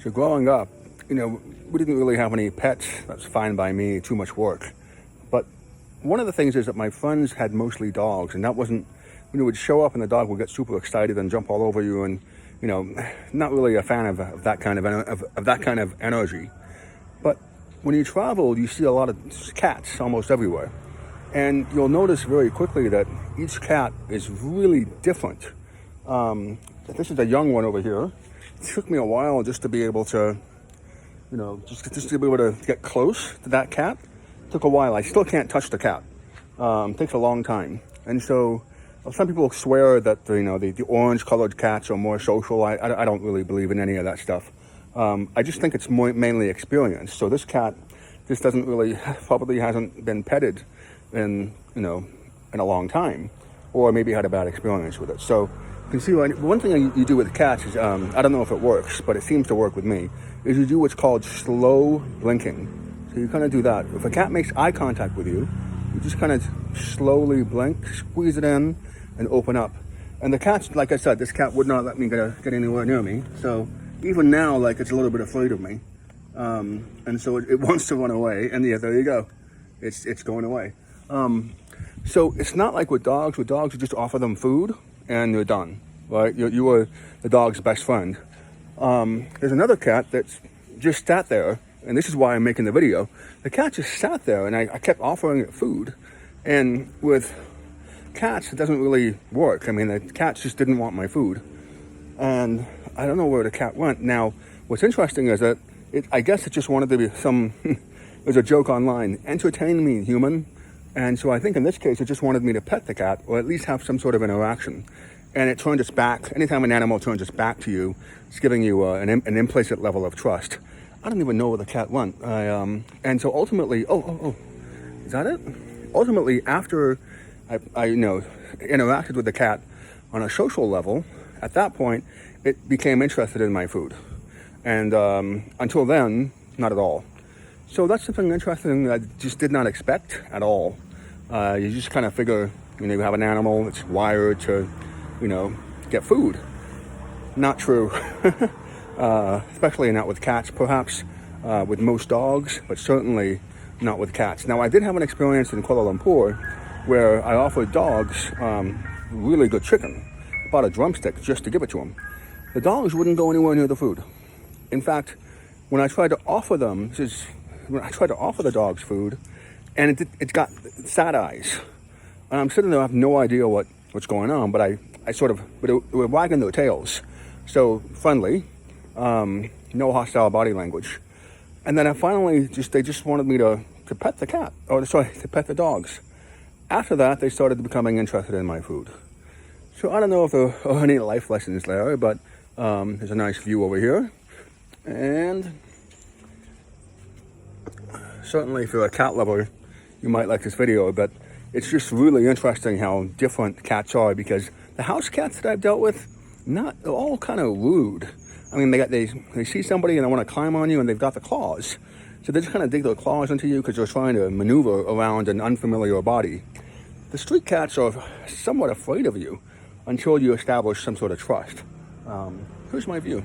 So growing up, we didn't really have any pets. That's fine by me, too much work. But one of the things is that my friends had mostly dogs, and that wasn't, it would show up and the dog would get super excited and jump all over you, and, not really a fan of that kind of energy. But when you travel, you see a lot of cats almost everywhere. And you'll notice very quickly that each cat is really different. This is a young one over here. It took me a while just to be able to, just to be able to get close to that cat. It took a while. I still can't touch the cat. It takes a long time. And so some people swear that, the orange-colored cats are more social. I don't really believe in any of that stuff. I just think it's mainly experience. So this cat just probably hasn't been petted in a long time, or maybe had a bad experience with it. So you can see one thing you do with cats is, I don't know if it works, but it seems to work with me, is you do what's called slow blinking. So you kind of do that. If a cat makes eye contact with you, you just kind of slowly blink, squeeze it in, and open up. And the cats, like I said, this cat would not let me get anywhere near me. So even now, it's a little bit afraid of me. And so it wants to run away. And yeah, there you go. It's going away. So it's not like with dogs. With dogs, you just offer them food and you're done, right? You are the dog's best friend. There's another cat that's just sat there, and this is why I'm making the video. The cat just sat there, and I kept offering it food. And with cats, it doesn't really work. I mean, the cats just didn't want my food. And I don't know where the cat went. Now, what's interesting is that I guess it just wanted to be there's a joke online, entertain me, human. And so I think in this case, it just wanted me to pet the cat, or at least have some sort of interaction. And it turned its back. Anytime an animal turns its back to you, it's giving you an implicit level of trust. I don't even know where the cat went. And so ultimately, is that it? Ultimately, after I interacted with the cat on a social level, at that point, it became interested in my food. And until then, not at all. So that's something interesting that I just did not expect at all. You just kind of figure, you have an animal that's wired to, get food. Not true. Especially not with cats, perhaps, with most dogs, but certainly not with cats. Now, I did have an experience in Kuala Lumpur where I offered dogs really good chicken. I bought a drumstick just to give it to them. The dogs wouldn't go anywhere near the food. In fact, when I tried to offer the dogs food, and it got sad eyes. And I'm sitting there, I have no idea what's going on, but they were wagging their tails. So friendly, no hostile body language. And then they just wanted me to pet the cat, to pet the dogs. After that, they started becoming interested in my food. So I don't know if there are any life lessons there, but there's a nice view over here. And certainly if you're a cat lover, you might like this video, but it's just really interesting how different cats are, because the house cats that I've dealt with, they're all kind of rude. I mean, they see somebody and they want to climb on you, and they've got the claws. So they just kind of dig their claws into you because they're trying to maneuver around an unfamiliar body. The street cats are somewhat afraid of you until you establish some sort of trust. Here's my view.